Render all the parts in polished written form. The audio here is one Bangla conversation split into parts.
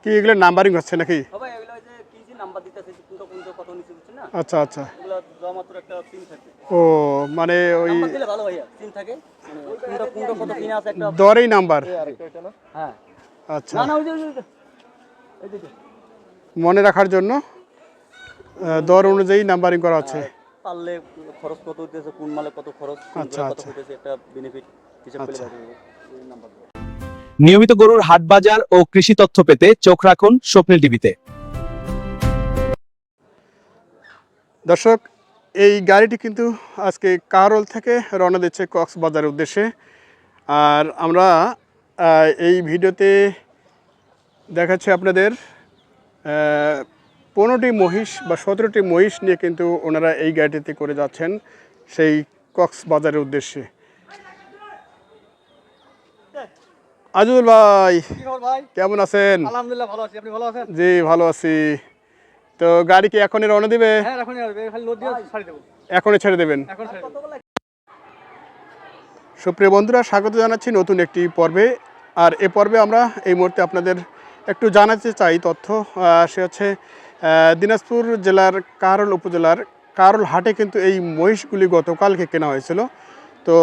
কি এগুলো নাম্বারিং হচ্ছে নাকি? ভাই এগুলো যে কিজি নাম্বার দিতেছে কোনটা কোনটা কত নিচে বুঝছেন না? আচ্ছা আচ্ছা। এগুলো জমাত্র একটা পিন থাকে। ও মানে ওই নাম্বার দিলে ভালো ভাইয়া পিন থাকে। মানে কোনটা কোনটা কত পিন আছে একটা দরেই নাম্বার। এই আরেকটা এটা না? হ্যাঁ। আচ্ছা। না না ওই যে এই যে মনে রাখার জন্য দর অনুযায়ী নাম্বারিং করা আছে। পারলে খরচ কত হইতেছে কোন মালে কত খরচ কোন আচ্ছা কত আচ্ছা হইতেছে একটা বেনিফিট হিসাব পেলে আচ্ছা। ভালো এই নাম্বার। নিয়মিত গরুর হাট বাজার ও কৃষি তথ্য পেতে চোখ রাখুন স্বপ্নিল টিভিতে। দর্শক, এই গাড়িটি কিন্তু আজকে কারল থেকে রওনা দিচ্ছে কক্সবাজারের উদ্দেশ্যে। আর আমরা এই ভিডিওতে দেখাচ্ছি আপনাদের 15টি মহিষ বা 17টি মহিষ নিয়ে কিন্তু ওনারা এই গাড়িটিতে করে যাচ্ছেন সেই কক্সবাজারের উদ্দেশ্যে। আজিজুল ভাই, কি খবর ভাই? কেমন আছেন? আলহামদুলিল্লাহ ভালো আছি, আপনি ভালো আছেন? জি ভালো আছি। তো গাড়ি কি এখনই রওনা দিবে? হ্যাঁ এখনই আসবে, খালি লোড দিয়ে ছাড়ি দেব। এখনই ছেড়ে দেবেন? এখন ছাড়ি দেব। সুপ্রিয় বন্ধুরা, স্বাগত জানাচ্ছি নতুন একটি পর্বে। আর এ পর্বে আমরা এই মুহূর্তে আপনাদের একটু জানাতে চাই তথ্য। সে হচ্ছে দিনাজপুর জেলার কারল উপজেলার কারল হাটে কিন্তু এই মহিষগুলি গতকালকে কেনা হয়েছিল। তো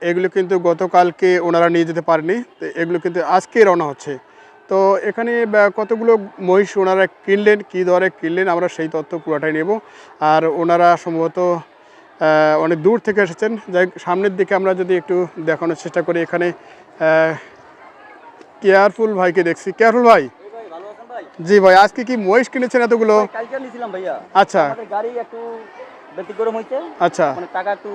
এগুলো কিন্তু গতকালকে ওনারা নিয়ে যেতে পারেনি, তো এগুলো কিন্তু আজকে রওনা হচ্ছে। তো এখানে কতগুলো মহিষ ওনারা কিনলেন, কী দরে কিনলেন, আমরা সেই তথ্য পুরোটাই নেব। আর ওনারা সম্ভবত অনেক দূর থেকে এসেছেন। যাই সামনের দিকে আমরা যদি একটু দেখানোর চেষ্টা করি, এখানে কেয়ারফুল ভাইকে দেখছি। কেয়ারফুল ভাই, ভাই ভালো আছেন ভাই? জি ভাই, আজকে কি মহিষ কিনেছেন এতগুলো? কালকে নিয়েছিলাম ভাইয়া। আচ্ছা আমাদের গাড়ি একটু ব্যতিক্রম হয়েছে, আচ্ছা মানে টাকা একটু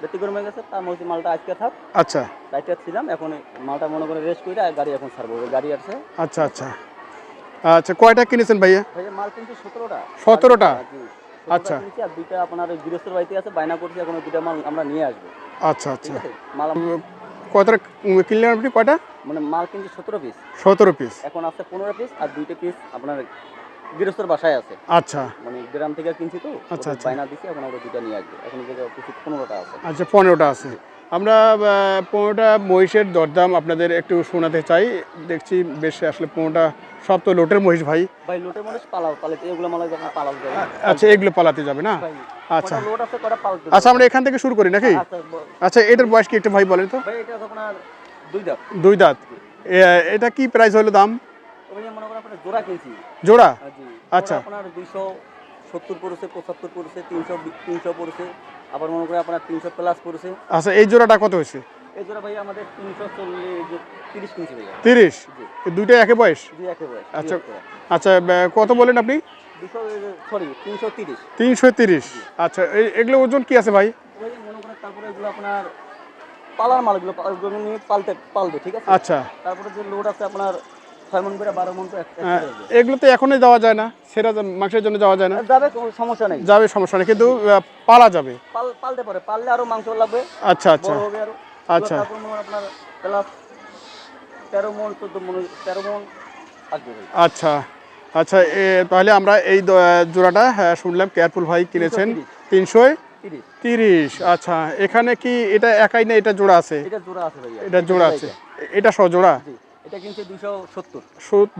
ব্যতিক্রম হয়ে গেছে, তার মধ্যে মালটা আজকে থাক আচ্ছা রাইতে ছিলাম, এখন মালটা মনে করে রেস্ট করে আর গাড়ি এখন ছাড়বো। গাড়ি আছে আচ্ছা আচ্ছা আচ্ছা। কয়টা কিনেছেন ভাইয়া? ভাইয়া, মাল কিন্তু 17টা। 17টা? আচ্ছা কিনেছি আর দুইটা আপনার ওই গৃহস্থর বাড়িতে আছে, বায়না করছি, এখন ওই দুইটা মাল আমরা নিয়ে আসবো। আচ্ছা ঠিক আচ্ছা। আছে, মাল কয়টা কিনলেন আপনি? কয়টা? মানে মাল কিন্তু 17 পিস, 17 পিস। এখন আছে 15 পিস, আর দুইটা পিস আপনার গৃহস্থর বাসায় আছে। আচ্ছা মানে গ্রাম থেকে কিনছি তো, আচ্ছা, ওদের আচ্ছা। বায়না দিছি, এখন আমরা দুইটা নিয়ে আসবো। এখন যে কিছু 15টা আছে। আচ্ছা 15টা আছে। আমরা 15টা মহিষের দরদাম আপনাদের একটু শোনাতে চাই। দেখছি বেশ আসলে 15টা সব তো লোটের মহিষ ভাই। ভাই লোটের মানুষ পালাও পালাতে, এগুলো মাল যখন পালাও যাবে। আচ্ছা এগুলো পালাতে যাবে না? ভাই আচ্ছা কটা লোড আছে, কটা পালাতে আচ্ছা, আমরা এখান থেকে শুরু করি নাকি? আচ্ছা আচ্ছা, এটার বয়স কি একটু ভাই বলেন তো? ভাই এটা আপনার 2 দাঁত। 2 দাঁত। এটা কি প্রাইস হলো দাম? ওই যে মনে করেন আপনার জোড়া কিনছি। জোড়া? জি। আচ্ছা। জোড়া আপনার 270 পড়ছে, 75 পড়ছে, 300 পড়ছে, আবার মনে করেন আপনার 300 প্লাস পড়ছে। আচ্ছা, এই জোড়াটা কত হয়েছে? এই জোড়া ভাই আমাদের 330 কিনছি ভাইয়া। 30? জি। দুইটা একই বয়স? জি একেবারে। আচ্ছা আচ্ছা, কত বলেন আপনি? 330। 330? আচ্ছা, এগুলো ওজন কি আছে ভাই? ভাই মনে করেন তারপরে এগুলো আপনার পালার মাল, এগুলো নিয়ে পালবে, ঠিক আছে? আচ্ছা। তারপরে যে লোড আছে আপনার 6 মণ করে 12 মণ তো একটা এগুলো তো এখনই দেওয়া যায় না, সেটা মাংসের জন্য যাওয়া যায় না? যাবে, কোনো সমস্যা নেই। যাবে, সমস্যা নেই, কিন্তু পালা যাবে। পালতে পারে, পাললে আরো মাংস লাগবে, আচ্ছা আচ্ছা বড় হবে আরো। আচ্ছা তারপর মনে হয় আপনার প্লাস 13 মণ 14 মণ 13 মণ আসবে ভাই। আচ্ছা আচ্ছা। তাহলে আমরা এই জোড়াটা শুনলাম কেয়ারফুল ভাই কিনেছেন 330। আচ্ছা, এখানে কি এটা একাই না, এটা জোড়া আছে? এটা জোড়া আছে ভাইয়া। এটা জোড়া আছে, এটা সহ জোড়া? জি, এটা কিনছে 270।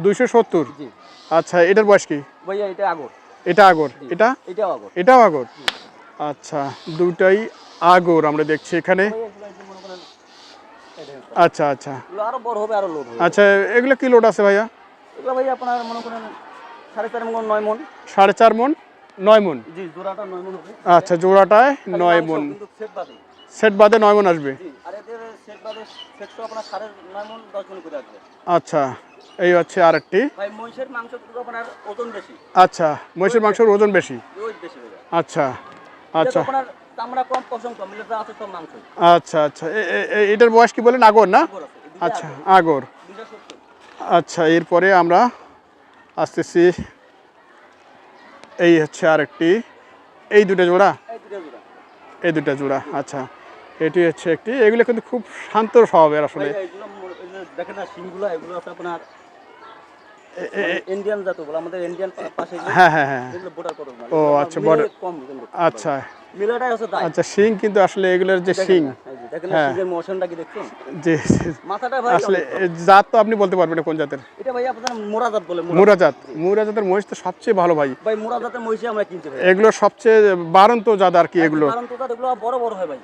270? জি আচ্ছা, এটার বয়স কি? ভাইয়া এটা আগর। এটা আগর? এটা এটাও আগর। এটাও আগর? আচ্ছা, দুটাই আগর আমরা দেখছি এখানে। ভাইয়া এগুলো একদম মনে করেন আচ্ছা আচ্ছা এগুলো আরো বড় হবে, আরো লোড হবে। আচ্ছা, এগুলো কি লোড আছে ভাইয়া? এগুলো ভাইয়া আপনার মনে করেন 4.5 মণ 9 মণ। 4.5 মণ 9 মণ? জি, জোড়াটা 9 মণ হবে। আচ্ছা, জোড়াটায় 9 মণ, কিন্তু সেট বাদে। সেট বাদে 9 মণ আসবে? জি, আর এদের সেট বাদে সেটটা আপনার 9.5 মণ 10 মণ করে আসবে। আচ্ছা, এই হচ্ছে আরেকটি। ভাই মহিষের মাংস কিন্তু আপনার ওজন বেশি। আচ্ছা, মহিষের মাংসের ওজন বেশি? ওয়েট বেশি ভাইয়া। আচ্ছা আচ্ছা আপনার চামড়া কম, পশম কম, এটা আছে সব মাংস। আচ্ছা আচ্ছা। এটার বয়স কি বলেন? আগর না? আগর আছে, এদিকে আচ্ছা, আগর। আগর। 270। আচ্ছা, এরপরে আমরা আসতেছি, এই হচ্ছে আরেকটি। এই দুটো জোড়া? এই দুটো জোড়া। এই দুটো জোড়া, আচ্ছা। এটি হচ্ছে একটি। এগুলো কিন্তু খুব শান্ত স্বভাবের আসলে। ভাই এগুলো এই যে দেখেন না শিংগুলো, এগুলো আছে আপনার ইন্ডিয়ান জাত বলে আমাদের ইন্ডিয়ান পাশে যে হ্যাঁ হ্যাঁ হ্যাঁ এগুলো বোটার করব না ও এগুলো আচ্ছা মিলে বড় কম কিন্তু আচ্ছা মিলাটাই হচ্ছে দায় আচ্ছা শিং কিন্তু আসলে এগুলোর যে শিং দেখেন হ্যাঁ। সিংহের মোশনটা কি দেখছেন যে মাথাটা ভাই আসলে জাত তো আপনি বলতে পারবেন না কোন জাতের এটা ভাই আপনার মোরা জাত বলে মুরা জাত মুরা জাতের মহিষ তো সবচেয়ে ভালো ভাই ভাই মোরা জাতের মহিষে আমরা কিনতে ভাই এগুলো সবচেয়ে বাড়ন্ত জাত আর কি এগুলো কারণ তো এগুলো বড় বড় হয় ভাই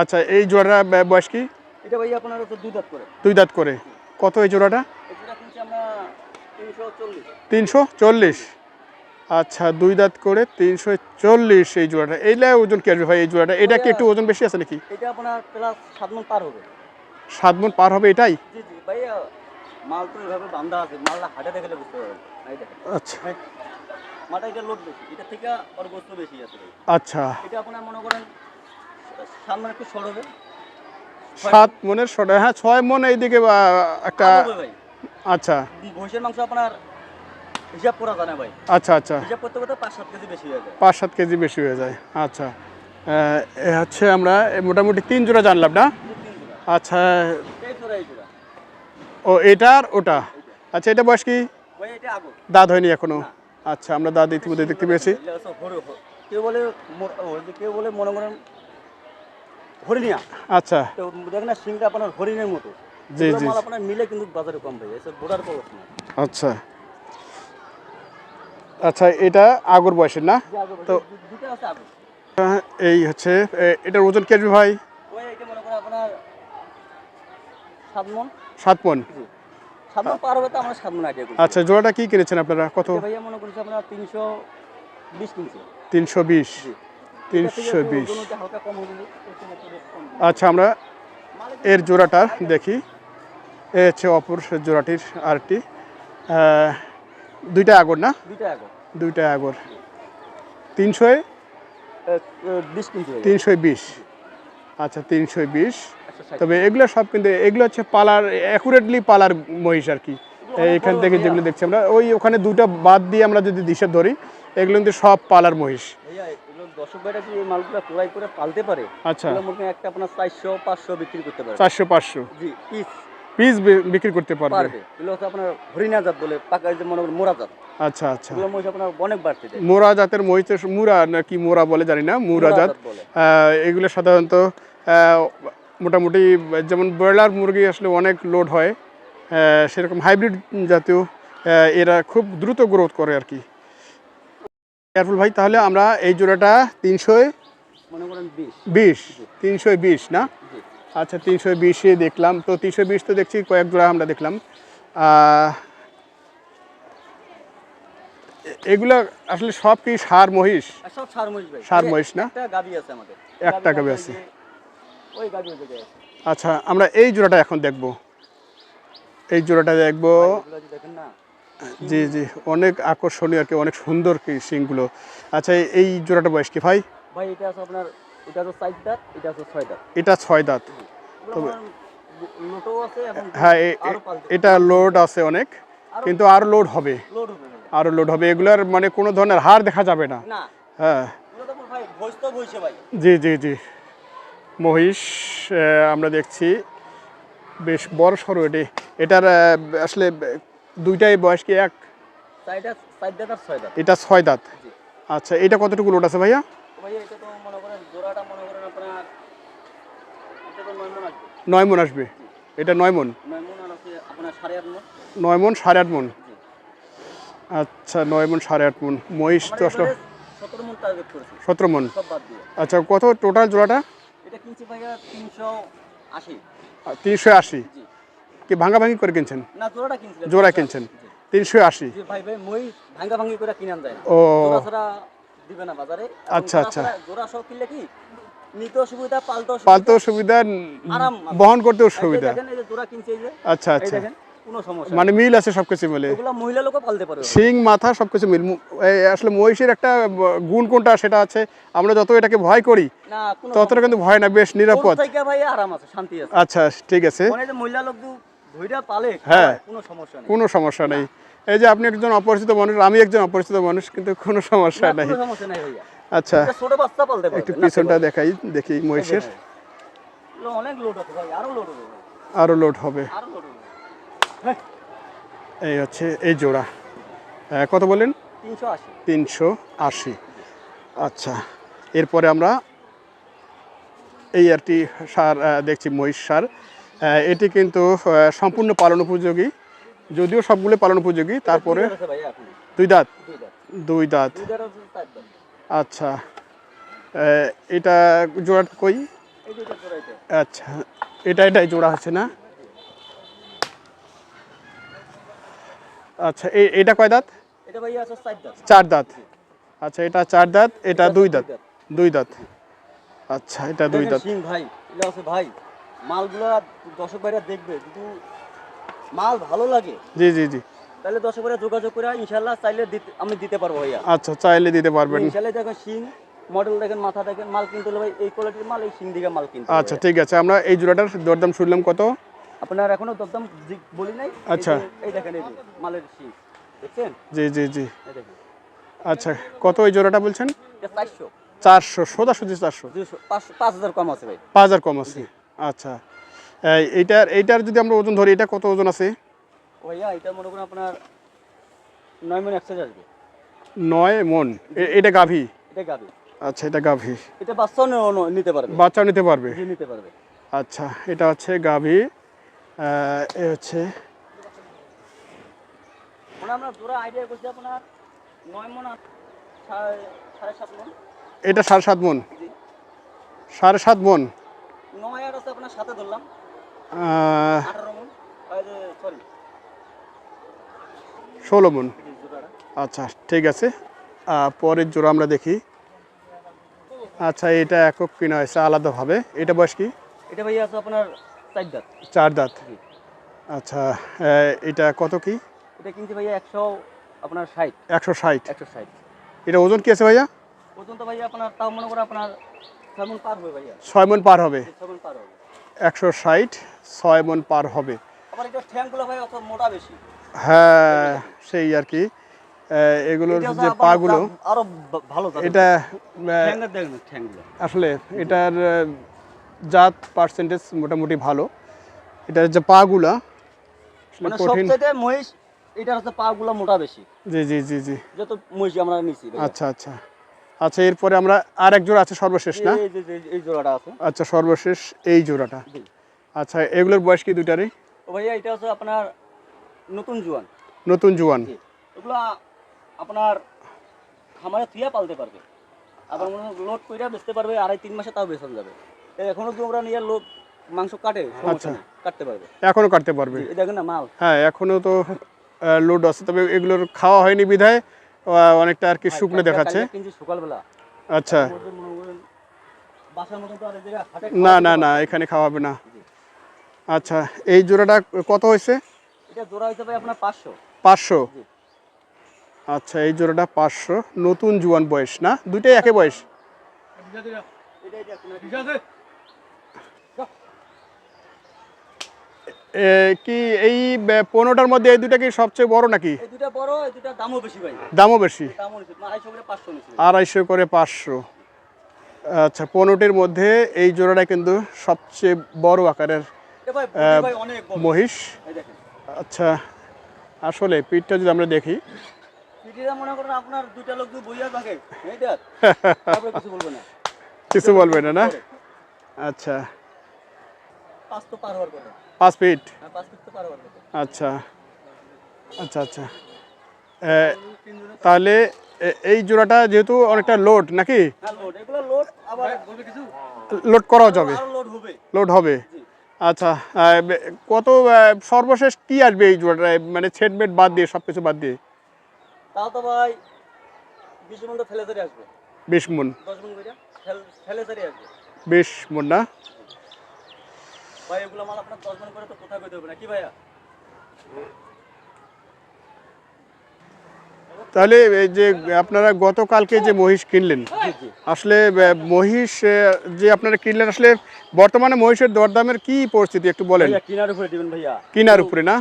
আচ্ছা এই জোড়াটা বয়স কি এটা ভাই আপনার হচ্ছে দুই দাঁত করে 2 দাঁত করে কত এই জোড়াটা এটা কিনছি আমরা 340 340 আচ্ছা 2 দাঁত করে 340 এই জোড়াটা এইটা ওজন কি আসবে ভাই এই জোড়াটা এটা কি একটু ওজন বেশি আছে নাকি এটা আপনার প্লাস 7 মণ পার হবে 7 মণ পার হবে এটাই জি জি ভাই মাল তো এভাবে বাঁধা আছে মালটা হাটে দেখলে বুঝতে পারবেন এই দেখেন আচ্ছা মাটা এটা লোড বেশি এটা থেকে আর গোস্ত বেশি আছে ভাই আচ্ছা এটা আপনার মনে করেন সামনে একটু সর হবে 7 মণের সোডা হ্যাঁ 6 মণ এইদিকে একটা হবে ভাই আচ্ছা মহিষের মাংস আপনার হিসাব করা যায় না ভাই আচ্ছা আচ্ছা হিসাব করতে করতে 5-7 কেজি বেশি হয়ে যায় 5-7 কেজি বেশি হয়ে যায় আচ্ছা এ হচ্ছে আমরা মোটামুটি 3 জোড়া জানলাম না আচ্ছা এই জোড়া এই জোড়া ও এটা আর ওটা আচ্ছা এটা বয়স কি ভাই এটা আগো দাঁত হয়নি এখনো আচ্ছা আমরা দাঁত ইতিমধ্যে দেখতে পেয়েছি কেউ বলে কেউ বলে মনে করেন হরিণিয়া আচ্ছা তো দেখেন না সিংটা আপনার হরিণের মতো জি এগুলো জি মাল আপনার মিলে কিন্তু বাজারে কম ভাই এসব বোর্ডার খরচ না আচ্ছা আচ্ছা এটা আগর বয়সের না তো দুটো আছে আগো এই হচ্ছে এটার ওজন কেজি ভাই ওই এটা মনে করেন আপনার 7 মণ 7 মণ 7 মণ পার হবে তো আমরা 7 মণ আইডিয়া করি আচ্ছা জোড়াটা কি কিনেছেন আপনারা কত ভাইয়া মনে করছি আপনার 320 কিনছি 320 320 ওজনটা হালকা কম হবে আচ্ছা আমরা এর জোড়াটা দেখি এ হচ্ছে অপর জোড়াটির আরটি দুইটা আগর না দুইটা আগো দুইটা আগর 320 কিনছি আচ্ছা 320 তবে এগুলো সব কিন্তু এগুলো হচ্ছে পালার অ্যাকুরেটলি পালার মহিষ আর কি এখান থেকে যেগুলো দেখছি আমরা ওই ওখানে দুটো বাদ দিয়ে আমরা যদি দিশে ধরি এগুলো কিন্তু সব পালার মহিষ ভাইয়া এগুলো দর্শক ভাইরা কি এই মালগুলো ক্রয় করে পালতে পারে আচ্ছা এগুলো মোটামুটি একটা আপনার 400-500 বিক্রি করতে পারে 400-500 জি পিস পিস বিক্রি করতে পারবে পারবে এগুলো হচ্ছে আপনার হরিণা জাত বলে পাকা যে মনে করেন মোরা জাত আচ্ছা আচ্ছা এগুলো মহিষ আপনার অনেক বাড়তে যায় মোরা জাতের মহিষের মুরা নাকি মোরা বলে জানি না মুরা জাত বলে এগুলো সাধারণত মোটামুটি যেমন ব্রয়লার মুরগি আসলে অনেক লোড হয় সেরকম হাইব্রিড জাতীয় এরা খুব দ্রুত গ্রোথ করে আর কি কেয়ারফুল ভাই তাহলে আমরা এই জোড়াটা 320 মনে করেন 20 320 না জি আচ্ছা 320-এ দেখলাম তো 320 তো দেখছি কয়েক জোড়া আমরা দেখলাম এগুলা আসলে সব কি সার মহিষ আর সব সার মহিষ ভাই সার মহিষ না একটা গাবি আছে আমাদের একটা গাভী আছে। ওই গাবি ওই জায়গায় আছে আচ্ছা আমরা এই জোড়াটা এখন দেখব এই জোড়াটা দেখব এগুলো যে দেখেন না জি জি অনেক আকর্ষণীয় আর কি অনেক সুন্দর কি সিংগুলো আচ্ছা এই জোড়াটা বয়স কি ভাই ভাই এটা আছে আপনার এটা তো 4 দাঁত এটা আছে 6 দাঁত এটা 6 দাঁত তবে লোটো আছে এবং হ্যাঁ আরো পালতে এটা লোড আছে অনেক কিন্তু আরো লোড হবে লোড হবে ভাই। আরো লোড হবে এগুলার মানে কোনো ধরনের হার দেখা যাবে না না হ্যাঁ এগুলো তো ভাই ভয়েস তো বইছে ভাই জি জি জি মহিষ আমরা দেখছি বেশ বড় সড়ো এটার আসলে দুইটাই বয়স কি এক সাইডা 4 দাঁত আর 6 দাঁত এটা 6 দাঁত জি আচ্ছা এটা কতটুকু লোড আছে ভাইয়া ভাই এটা তো মনে করেন জোড়াটা মনে করেন আপনার এটা তো 9 মণ আসবে 9 মণ আসবে এটা 9 মণ 9 মণ আর আছে আপনার 8.5 মণ 9 মণ 8.5 মণ জি আচ্ছা 9 মণ 8.5 মণ মহিষ তো আসলে 17 মণ টার্গেট করেছি 17 মণ সব বাদ দিয়ে আচ্ছা কত টোটাল জোড়াটা এটা কিনছি ভাইয়া 380 380 জি কি ভাঙাভাঙি করে কিনছেন না জোড়াটা কিনছিলাম জোড়া কিনছেন 380 জি ভাই ভাই মই ভাঙা ভাঙি করে কিনান যায় না ও জোড়া ছাড়া দিবে না বাজারে এবং আচ্ছা, জোড়া আচ্ছা। ছাড়া- জোড়া সহ কিনলে কি নিতে সুবিধা পালতেও পালতেও সুবিধা আরাম বহন করতেও এই যে সুবিধা দেখেন এই যে জোড়া কিনছে এই যে আচ্ছা এই আচ্ছা দেখেন কোনো সমস্যা মানে মিল আছে সবকিছু মিলে এগুলা মহিলা লোকও পালতে পারবে শিং মাথা সবকিছু মিল আসলে মহিষের একটা গুণ কোনটা সেটা আছে আমরা যত এটাকে ভয় করি না কোনো ততটা কিন্তু ভয় না বেশ নিরাপদ থেকে ভাই আরাম আছে শান্তি আছে আচ্ছা ঠিক আছে মানে যে মহিলা লোক ধইরা পালে হ্যাঁ। খাওয়ায়, কোনো সমস্যা নেই কোনো সমস্যা নেই এই যে আপনি একজন অপরিচিত মানুষ আমি একজন অপরিচিত মানুষ কিন্তু কোনো সমস্যা না, নাই কোনো সমস্যা নাই ভাইয়া আচ্ছা এটা ছোট বাচ্চা পালতে পারবে একটু পিছনটা দেখাই দেখি মহিষের অনেক লোড আছে ভাই আরো লোড হবে ভাই আরো লোড হবে আরো লোড হবে হ্যাঁ এই হচ্ছে এই জোড়া। কত বলেন? 380। 380। আচ্ছা, এরপরে আমরা এই একটি সার দেখছি, মহিষ সার। এটি কিন্তু সম্পূর্ণ পালন উপযোগী, যদিও সবগুলো পালন উপযোগী, তারপরে দুই দাঁত আছে ভাইয়া এখন। 2 দাঁত। দুই দাঁত। 2 দাঁত। দুই দাঁত আছে, 4 দাঁত। আচ্ছা, এটা জোড়াটা কই? এই দুইটা জোড়াইতে। আচ্ছা, এটাই জোড়া হচ্ছে না? আচ্ছা, এটা কয় দাঁত? এটা ভাইয়া আছে 4 দাঁত। 4 দাঁত। আচ্ছা, এটা 4 দাঁত, এটা 2 দাঁত। 2 দাঁত। আচ্ছা, এটা 2 দেখেন দাঁত। সিং ভাই, এটা আছে ভাই, মালগুলা দর্শক ভাইরা দেখবে, যদি মাল ভালো লাগে জি জি জি। তাহলে দর্শক ভাইরা যোগাযোগ করে ইনশাআল্লাহ চাইলে আমি দিতে পারবো ভাইয়া। আচ্ছা, চাইলে দিতে পারবেন। ইনশাআল্লাহ। দেখেন সিং মডেল, দেখেন মাথা, দেখেন মাল কিনতে হলে ভাই এই কোয়ালিটির মাল, এই সিং দিকে মাল কিনতে হবে আচ্ছা, ভাইয়া। ঠিক আছে। আমরা এই জোড়াটার দরদাম শুনলাম কত? আপনার এখনো দরদাম বলি নাই। আচ্ছা। এই দেখেন, এই যে মালের সিং দেখছেন, জি জি জি। এই দেখেন। আচ্ছা, কত এই জোড়াটা বলছেন? এটা 400। 400, সোজাসুজি 400। 200, 500, 5000 কম আছে ভাই। 5000 কম আছে। আচ্ছা, এইটার যদি আমরা ওজন ধরি, এটা কত ওজন আছে? ভাইয়া এটা মনে করুন আপনার 9 মণ এক্সাইজ আসবে। 9 মণ। এটা গাভী? এটা গাবি। আচ্ছা, এটা গাভী। এটা বাচ্চাও নিতে পারবে। বাচ্চাও নিতে পারবে? জি, নিতে পারবে। আচ্ছা, এটা হচ্ছে গাভী। এ হচ্ছে মানে আমরা জোড়া আইডিয়া করছি আপনার 9 মণ, 7.5 মণ। এটা 7.5 মণ। জি। 7.5 মণ। 9 আর আছে আপনার সাথে ধরলাম 18 মণ। সরি, 16 মণ। জোড়াটা। আচ্ছা, ঠিক আছে। পরের জোড়া আমরা দেখি। আচ্ছা, এটা একক কিনা হয়েছে আলাদাভাবে। এটা বয়স কি? এটা ভাইয়া আছে আপনার 4 দাঁত। 4 দাঁত। জি। আচ্ছা, এটা কত কি? এটা কিনছি ভাইয়া 100 আপনার 60। 160। 160। এটা ওজন কি আছে ভাইয়া? পর্যন্ত ভাইয়া আপনার তাও মনে করে আপনার 6 মণ পার হবে ভাইয়া। 6 মণ পার হবে। 6 মণ পার হবে। 160, 6 মণ পার হবে। আবার এটা ঠ্যাংগুলো ভাই অত মোটা বেশি। হ্যাঁ, সেই আর কি। এগুলোর এটা যে আবার পাগুলো, আরো ভালো জাতের। এটা ঠ্যাংটা দেখেন, ঠ্যাংগুলো আসলে এটার জাত পার্সেন্টেজ মোটামুটি ভালো। এটার যে পাগুলা আসলে মানে কঠিন। সবচেয়ে মহিষ এটার হচ্ছে পাগুলো মোটা বেশি। জি জি জি জি। যত মহিষ আমরা নিছি ভাইয়া। আচ্ছা আচ্ছা। আচ্ছা, এরপরে আমরা আর এক জোড়া আছে সর্বশেষ না? এই জোড়াটা আছে। আচ্ছা, সর্বশেষ এই জোড়াটা। জি। আচ্ছা, এগুলোর বয়স কি দুটারই? ও ভাইয়া এটা হচ্ছে আপনার নতুন জোয়ান। নতুন জোয়ান। জি। এগুলো আপনার খামারে থুয়া পালতে পারবে, আবার মনে হয় লোড কইরা বেচতে পারবে, 2.5-3 মাসে তাও বেচন যাবে। এখনো যদি আমরা নিয়ে লোক মাংস কাটে, সমস্যা নেই, কাটতে পারবে। এখনো কাটতে পারবে? জি, এই দেখেন না মাল। হ্যাঁ, এখনো তো লোড আছে, তবে এগুলোর খাওয়া হয়নি বিধায় অনেকটা আর কি শুকনো দেখাচ্ছে। কিন্তু সকালবেলা আচ্ছা, মনে করেন বাসার মতো তো আর এই জায়গায় হাটে না না না, এখানে খাওয়া হবে না। আচ্ছা, এই জোড়াটা কত হয়েছে? এটা জোড়া হইতে ভাই আপনার 500। 500। জি। আচ্ছা, এই জোড়াটা 500। নতুন জোয়ান বয়স না? দুইটাই একই বয়স? কি এই 15টার মধ্যে এই দুটা কি সবচেয়ে বড় নাকি? এই দুটা বড়, এই দুটা দামও বেশি ভাই। দামও বেশি? দামও বেশি, 250 করে 500 নিছি। 250 করে 500। আচ্ছা, 15টির মধ্যে এই জোড়াটা কিন্তু সবচেয়ে বড় আকারের এটা ভাই বডি ভাই অনেক বড়। মহিষ। এই দেখেন আচ্ছা, আসলে পিঠটা যদি আমরা দেখি, পিটিরা মনে করেন আপনার দুইটা লোক যদি বইয়া থাকে এইটা তারপরে কিছু বলবো না। কিছু বলবে না না? আচ্ছা, 5 তো পার হওয়ার কথা। 5 ফিট। হ্যাঁ, 5 ফিট তো পার হওয়ার কথা। আচ্ছা আচ্ছা আচ্ছা। তাহলে এই জোড়াটা যেহেতু অনেকটা লোড নাকি, হ্যাঁ, লোড, এগুলো লোড, আবার বলবে কিছু লোড করাও যাবে? আরো লোড হবে। লোড হবে। জি। আচ্ছা, কত সর্বশেষ কি আসবে এই জোড়াটায়, মানে সেটমেট বাদ দিয়ে, সব কিছু বাদ দিয়ে? তাও তো ভাই 20 মণ তো ফেলে ধরে আসবে। 20 মণ। 10 মণ কইরা ফেলে ধরে আসবে 20 মণ না? ভাই। এগুলো মাল আপনার 10 মণ করে তো কোথায় কইতে হবে না কি ভাইয়া? তাহলে এই যে আপনারা গতকালকে যে মহিষ কিনলেন, জি জি। আসলে মহিষ যে আপনারা কিনলেন, আসলে বর্তমানে মহিষের দরদামের কি পরিস্থিতি একটু বলেন? ভাইয়া কিনার উপরে দিবেন ভাইয়া। কিনার উপরে না?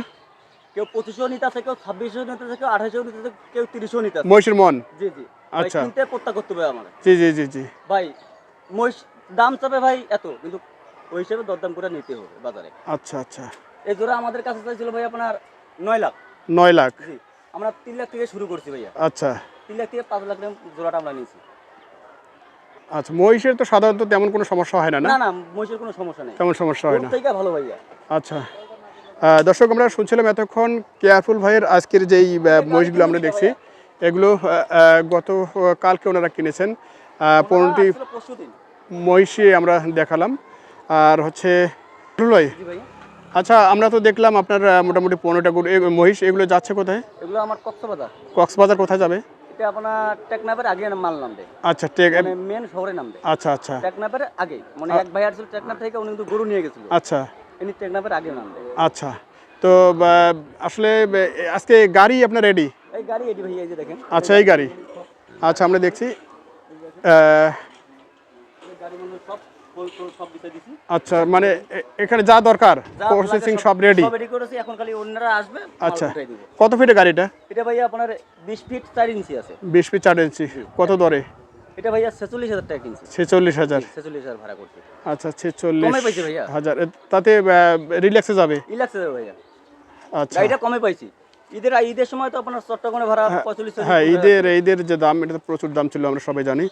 কেউ 2500 নিতে আছে, কেউ 2600 নিতে আছে, কেউ 2800 নিতে আছে, কেউ 3000 নিতে আছে। মহিষের মন? জি জি। আচ্ছা। ভাই কিনতে পড়তা করতে হবে আমার জি জি জি জি। ভাই। মহিষ দাম চাবে ভাই এত, কিন্তু ওই হিসেবে দরদাম করে নিতে হবে বাজারে। আচ্ছা আচ্ছা। এই জোড়া আমাদের কাছে চাইছিল ভাই আপনার 9 লাখ। 9 লাখ। জি আমরা 3 লাখ থেকে শুরু করছি ভাইয়া, আচ্ছা 3 লাখ থেকে 5 লাখ টাকা জোড়াটা আমরা নিয়েছি। আচ্ছা, মহিষের তো সাধারণত তেমন কোনো সমস্যা হয় না, না? না না মহিষের কোনো সমস্যা নেই, তেমন সমস্যা হয় গরুর না। থেকে ভালো ভাইয়া। আচ্ছা দর্শক, আমরা শুনছিলাম এতক্ষণ কেয়ারফুল ভাইয়ের আজকের যেই মহিষগুলো আমরা দেখছি, এগুলো গত কালকে ওনারা কিনেছেন 15টি পরশুদিন। মহিষই আমরা দেখালাম। আর হচ্ছে ভাই, জি ভাইয়া, আচ্ছা আমরা তো দেখলাম আপনার মোটামুটি 15টা গরু মহিষ, এগুলো যাচ্ছে কোথায়? এগুলো আমার কক্সবাজার। কক্সবাজার কোথায় যাবে? এটা আপনার টেকনাফের আগে মাল নামবে, আচ্ছা মানে মেন শহরে নামবে। আচ্ছা আচ্ছা টেকনাফের আগে, মানে এক ভাই আসছিল টেকনাফ থেকে, উনি কিন্তু গরু নিয়ে গেছিল, আচ্ছা ইনি টেকনাফের আগে নামবে। আচ্ছা। তো আসলে আজকে গাড়ি আপনার রেডি? এই গাড়ি এটি ভাইয়া, এই যে দেখেন। আচ্ছা এই গাড়ি, আচ্ছা আমরা দেখছি। এই গাড়ি বন্ধু সব সব দিতে দিছি। আচ্ছা মানে এখানে যা দরকার যা প্রসেসিং লাগে সব রেডি? সব রেডি করেছি, এখন খালি অন্যরা আসবে, মাল আচ্ছা, উঠাই দিব। কত ফিটের গাড়িটা? এটা ভাইয়া আপনার 20 ফিট 4 ইঞ্চি আছে। 20 ফিট 4 ইঞ্চি। কত দরে? এটা ভাইয়া 46,000 টাকা কিনছি। 46,000। 46,000 ভাড়া করছি। আচ্ছা কমে পাইছি ভাইয়া। 46,000, তাতে রিল্যাক্সে যাবে? ইলাক্সে যাবে ভাইয়া, আচ্ছা গাড়িটা কমে পাইছি। ঈদের সময় তো আপনার চট্টগ্রামে ভাড়া 45,000। হ্যাঁ, ঈদের যে দাম, এটা তো প্রচুর দাম ছিল, আমরা সবাই জানি।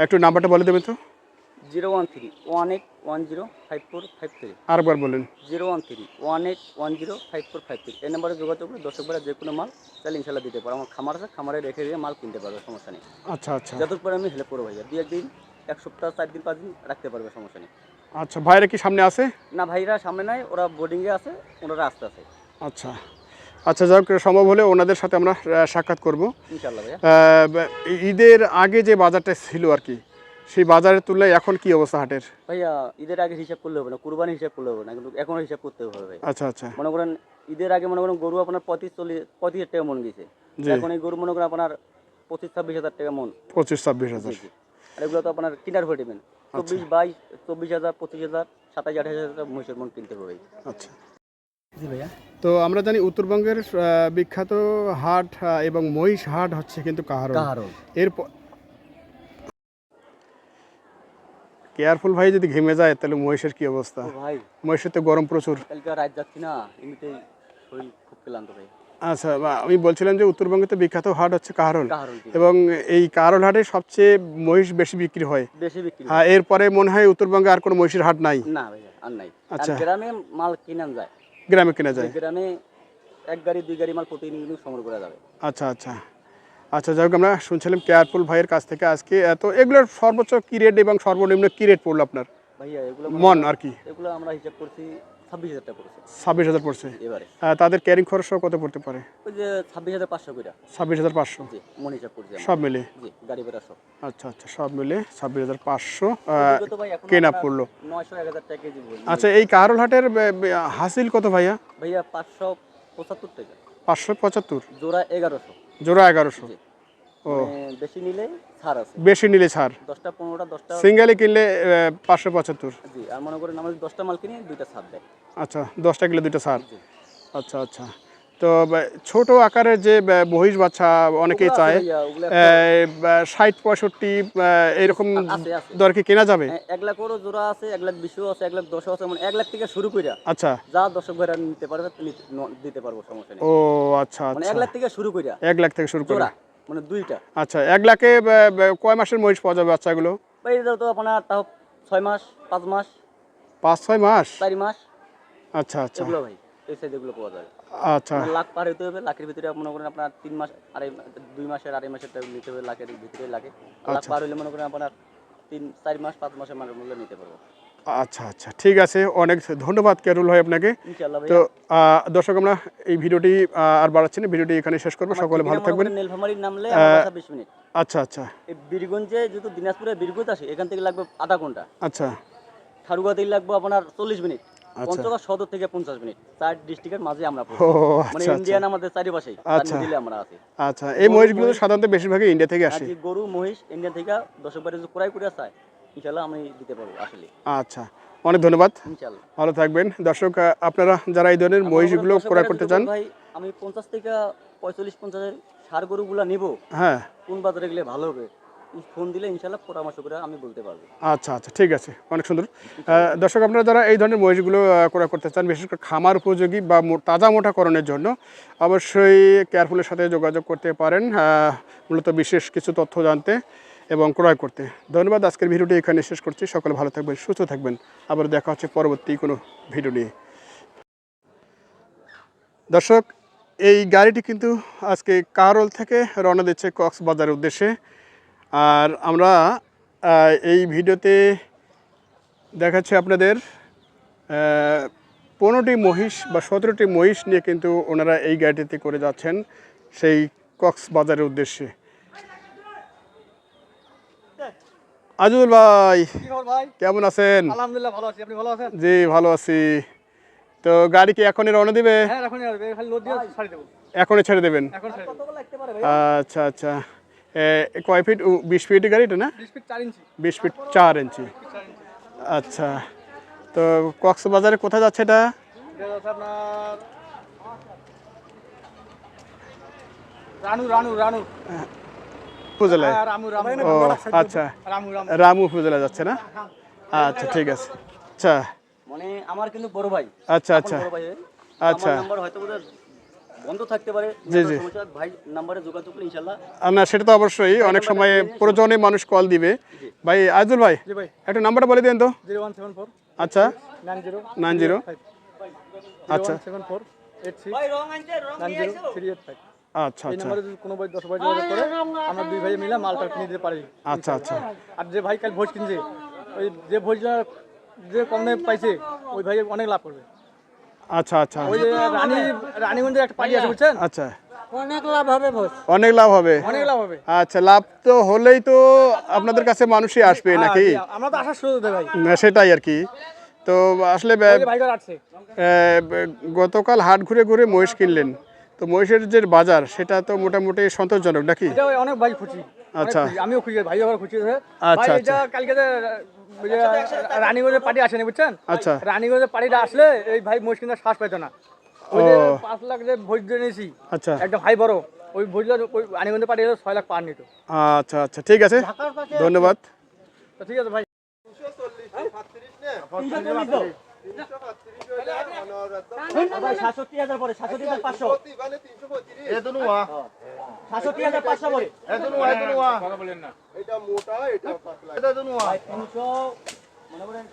একটু নাম্বারটা বলে দেবেন তো? 013-1810-5453। আরেকবার বলেন। 013-1810-5453। এই নাম্বারে যোগাযোগ করে দর্শক ভাড়া যে কোনো মাল তাহলে ইনশাল্লাহ দিতে পারবো। আমার খামার আছে, খামারে রেখে দিয়ে মাল কিনতে পারবে, সমস্যা নেই। আচ্ছা আচ্ছা যতটুকু পরে আমি হেল্প করবো ভাইয়া, 2 একদিন, 1 সপ্তাহ, 4 দিন 5 দিন রাখতে পারবে, সমস্যা নেই। আচ্ছা, ভাইরা কি সামনে আছে? না ভাইরা সামনে নাই, ওরা বোর্ডিংয়ে আছে, ওনারা আসতে আছে আচ্ছা আচ্ছা, যাই হোক, সম্ভব হলে ওনাদের সাথে আমরা সাক্ষাৎ করব। ইনশাল্লাহ ভাইয়া। ঈদের আগে যে বাজারটা ছিল আর কি, সেই বাজারের তুলনায় এখন কি অবস্থা হাটের? ভাইয়া ঈদের আগে হিসাব করলে হবে না, কুরবানি হিসাব করলে হবে না, কিন্তু এখনো হিসাব করতে হবে ভাই। আচ্ছা আচ্ছা মনে করেন ঈদের আগে মনে করেন গরু আপনার 35-40 টাকা মন গেছে, জি। এখন এই গরু মনে করেন আপনার 25-26 হাজার টাকা মন। 25-26,000। জি। আর এগুলো তো আপনার কিনার হয়ে দেবেন 24-22-24,000, 25,000, 27-28,000 মহিষের মন কিনতে হবে। আচ্ছা, জি ভাইয়া। তো আমরা জানি উত্তরবঙ্গের বিখ্যাত হাট এবং মহিষ হাট হচ্ছে কিন্তু কাহারোল। এরপর কেয়ারফুল ভাই যদি ঘেমে যায় তাহলে মহিষের কি অবস্থা? ভাই মহিষের তো গরম প্রচুর। কালকে রাত যাচ্ছি না, এমনিতেই শরীর খুব ক্লান্ত ভাই। আচ্ছা, আমি বলছিলাম যে উত্তরবঙ্গে তো বিখ্যাত হাট হচ্ছে কাহারোল, কাহারোল এবং এই কাহারোল হাটে সবচেয়ে মহিষ বেশি বিক্রি হয়। বেশি বিক্রি। হ্যাঁ, এরপরে মনে হয় উত্তরবঙ্গে আর কোনো মহিষের হাট নাই? না ভাইয়া আর নাই। আচ্ছা। আর গ্রামে মাল কিনা যায়, গ্রামে কেনা যায়? গ্রামে 1 গাড়ি 2 গাড়ি মাল প্রতিদিন কিন্তু সংগ্রহ করা যাবে। আচ্ছা আচ্ছা আচ্ছা, যাই হোক, আমরা শুনছিলাম কেয়ারফুল ভাইয়ের কাছ থেকে আজকে এত এগুলোর সর্বোচ্চ কি রেট এবং সর্বনিম্ন কি রেট পড়লো আপনার ভাইয়া এগুলো মন আর কি? এগুলো আমরা হিসাব করছি 26,000 টাকা পড়েছে 26,000 পড়ছে। এবারে। তাদের ক্যারিং খরচ কত পড়তে পারে? ওই যে 26,500 করে। 26,500 জি মন হিসাব করছি আমরা। সব মিলে? জি গাড়ি ভাড়া সব। আচ্ছা আচ্ছা, সব মিলে 26,500 এদিকে তো ভাই এখন কেনা আমরা পড়লো। 900-1000 টাকা কেজি বলি। আচ্ছা, এই কাহারোল হাটের হাসিল কত ভাইয়া? ভাইয়া 575 টাকা 575? জোড়া 1100। জোড়া 1100? জি। ও, মানে বেশি নিলে ছাড় আছে, বেশি নিলে ছাড়? 10টা 15টা 10টা। সিঙ্গেলে কিনলে 575? জি আর মনে করেন আমাদের 10টা মাল কিনে 2টা ছাড় দেয়। আচ্ছা, 10টা কিলো 2টা ছাড়। জি। আচ্ছা আচ্ছা, তো ছোট আকারের যে মহিষ বাচ্চা অনেকেই ওগুলো আছে চায়, ভাইয়া, ওগুলো 60-65 এরকম আছে, আছে। দর কি কেনা যাবে? 1 লাখেরও জোড়া আছে, 1,20,000 আছে, 1,10,000 আছে, মানে 1 লাখ থেকে শুরু কইরা আচ্ছা, যা দর্শক ভাইরা নিতে পারবে দিতে পারবো, সমস্যা নেই। ও আচ্ছা মানে আচ্ছা, 1 লাখ থেকে শুরু কইরা 1 লাখ থেকে শুরু করে? জোড়া মানে 2টা। আচ্ছা, 1 লাখে কয় মাসের মহিষ পাওয়া যাবে বাচ্চাগুলো? ভাই এটা তো আপনার তাও 6 মাস 5 মাস 5-6 মাস? 4 মাস আচ্ছা আচ্ছা এগুলো ভাই, এই সাইজ এগুলো পাওয়া যায়। আচ্ছা মানে লাখ পার হতে হবে, লাখের ভিতরে মনে করেন আপনার 3 মাস 2 মাসের 2.5 মাসের টাকা নিতে হবে, লাখের ভিতরে লাগে। লাখ আচ্ছা। পার হলে মনে করেন আপনার 3-4 মাস 5 মাসের মানের মূল্য নিতে পারবো আচ্ছা আচ্ছা, ঠিক আছে, অনেক ধন্যবাদ কেরুল ভাই আপনাকে। ইনশাআল্লাহ ভাই। তো দর্শক, আমরা এই ভিডিওটি আর বাড়াচ্ছি না, ভিডিওটি এখানে শেষ করবো। সকলে ভালো থাকবেন। নীলফামারীর নামলে আমার বাসা 20 মিনিট। আচ্ছা আচ্ছা এই বীরগঞ্জে যেহেতু দিনাজপুরে বীরগঞ্জ আসে, এখান থেকে লাগবে আধা ঘন্টা। আচ্ছা ঠারুগা থেকে লাগবে আপনার 40 মিনিট। আচ্ছা। পঞ্চগড় সদর থেকে 50 মিনিট। 4 ডিস্ট্রিক্টের মাঝে আমরা পড়ি। ও মানে আচ্ছা ইন্ডিয়ান আমাদের চারিপাশেই, আচ্ছা। মিডিলে আমরা আছি। আচ্ছা, এই মহিষগুলো তো সাধারণত বেশিরভাগই ইন্ডিয়া থেকে আর আসে। যে গরু মহিষ ইন্ডিয়া থেকে দর্শক বাড়ি যদি ক্রয় করে চায়, ইনশাআল্লাহ আমি দিতে পারবো আসলে। আচ্ছা, অনেক ধন্যবাদ, ইনশাআল্লাহ। ভালো থাকবেন। দর্শক, আপনারা যারা এই ধরনের মহিষগুলো ক্রয় করতে চান, ভাই আমি 50 থেকে 45-50 এর ষাঁড় গরুগুলা নিব, হ্যাঁ, কোন বাজারে গেলে ভালো হবে ফোন দিলে ইনশাল্লাহ পরামর্শ করে আমি বলতে পারবো। আচ্ছা আচ্ছা, ঠিক আছে, অনেক সুন্দর। দর্শক, আপনারা যারা এই ধরনের মহিষগুলো ক্রয় করতে চান, বিশেষ করে খামার উপযোগী বা তাজা মোটাকরণের জন্য, অবশ্যই কেয়ারফুলের সাথে যোগাযোগ করতে পারেন মূলত বিশেষ কিছু তথ্য জানতে এবং ক্রয় করতে। ধন্যবাদ। আজকের ভিডিওটি এখানে শেষ করছি। সকলে ভালো থাকবেন, সুস্থ থাকবেন। আবার দেখা হচ্ছে পরবর্তী কোনো ভিডিও নিয়ে। দর্শক, এই গাড়িটি কিন্তু আজকে কারল থেকে রওনা দিচ্ছে কক্সবাজারের উদ্দেশ্যে। আর আমরা এই ভিডিওতে দেখাচ্ছি আপনাদের 15টি মহিষ বা 17টি মহিষ নিয়ে কিন্তু ওনারা এই গাড়িটিতে করে যাচ্ছেন সেই কক্সবাজারের উদ্দেশ্যে। আজুল ভাই, ভাই কেমন আছেন? আলহামদুলিল্লাহ ভালো আছি, আপনি ভালো আছেন? জি, ভালো আছি। তো গাড়ি কি এখনই রওনা দিবে? হ্যাঁ এখনই আসবে, খালি লোড দিয়ে ছাড়ি দেব। এখনই ছেড়ে দেবেন? এখন ছাড়ি দেব। কতগুলো লাগতে পারে ভাই? আচ্ছা আচ্ছা। কয় ফিট? 20 ফিট গাড়িটা না? 20 ফিট 4 ইঞ্চি। 20 ফিট 4 ইঞ্চি। আচ্ছা, তো কক্সবাজারে কোথায় যাচ্ছে এটা? এটা হচ্ছে আপনার রানু উপজেলায়? রামু ও আচ্ছা, রামু রামু উপজেলা যাচ্ছে না? আচ্ছা, ঠিক আছে। আচ্ছা মানে আমার কিন্তু বড় ভাই। আচ্ছা আচ্ছা বড় ভাই। আচ্ছা। আমার নাম্বার হয়তো বোধহয় বন্ধ থাকতে পারে। জি, জি। সমস্যা ভাই নাম্বারে যোগাযোগ করলে ইনশাআল্লাহ। না, সেটা তো অবশ্যই, অনেক সময় প্রয়োজনে মানুষ কল দিবে। ভাই আজুল ভাই, জি ভাই। একটু নাম্বারটা বলে দেন তো। 0174 আচ্ছা, 90 আচ্ছা 0174 86 ভাই রং আনছে, রং নিয়ে আইছো 385। আচ্ছা এই আচ্ছা নম্বরে যদি কোনো ভাই 10 ভাই যোগাযোগ করে আমরা দুই ভাই মিলে মালটা কিনে দিতে পারি। আচ্ছা আচ্ছা আর যে ভাই কাল ভোজ কিনছে, ওই যে ভোজটা যে কম দামে পাইছে ওই ভাই অনেক লাভ করবে। আচ্ছা আচ্ছা ওই যে রানীগঞ্জে একটা পার্টি আছে বুঝছেন, আচ্ছা, অনেক লাভ হবে ভোজ, অনেক লাভ হবে। অনেক লাভ হবে। আচ্ছা, লাভ তো হলেই তো আপনাদের কাছে মানুষই আসবে নাকি? আমরা তো আসার সুযোগ দেই ভাই। না, সেটাই আর কি। তো আসলে ওই যে ভাইটার আসছে গতকাল হাট ঘুরে ঘুরে মহিষ কিনলেন, তো মহিষের যে বাজার সেটা তো মোটামুটি সন্তোষজনক নাকি? এটা অনেক ভাই খুশি। আচ্ছা। আমিও খুশি, ভাই আবার খুশি হয়েছে। আচ্ছা, ভাই আচ্ছা। এটা কালকে যে রানীগঞ্জের পার্টি আসেনি বুঝছেন, আচ্ছা। রানীগঞ্জের পার্টিটা আসলে এই ভাই মহিষ কিনতে শ্বাস পাইতো না। ওই যে 5 লাখ যে ভোজ দিয়ে নিয়েছি, আচ্ছা একটা ভাই বড় ওই ভোজটা ওই রানীগঞ্জের পার্টি 6 লাখ পার নিত। আচ্ছা আচ্ছা, ঠিক আছে, ধন্যবাদ। তো ঠিক আছে ভাই। 67,000 পরে 67,500 67,500 পরে কথা বলেন না, এটা মোটা, এটা পাতলা, এটা দুনো 300 মনে করেন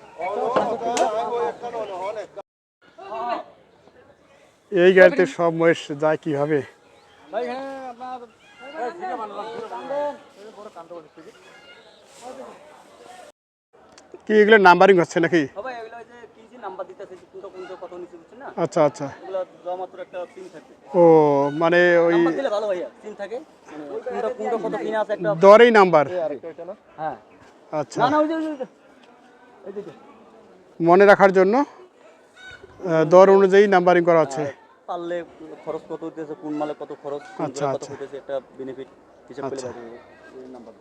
এই গাড়িতে সব মহিষ যায় কিভাবে? ভাই। হ্যাঁ আপনার কি এগুলো নাম্বারিং হচ্ছে নাকি? ভাই এগুলো যে কি যে নাম্বার দিতেছে কোনটা কত নিচে বুঝছেন না? আচ্ছা আচ্ছা। এগুলো জমা মাত্র একটা পিন থাকে। ও মানে ওই নাম্বার দিলে ভালো ভাইয়া, পিন থাকে মানে কোনটা কত পিন আছে একটা দরেই নাম্বার? হ্যাঁ। আচ্ছা, না না ওই যে এই যে মনে রাখার জন্য দর অনুযায়ী নাম্বারিং করা হচ্ছে। পারলে খরচ কত হইতেছে, কোন মালে কত খরচ, কোন আচ্ছা, কত আচ্ছা। হইতেছে একটা বেনিফিট হিসাব করে আচ্ছা। নাম্বার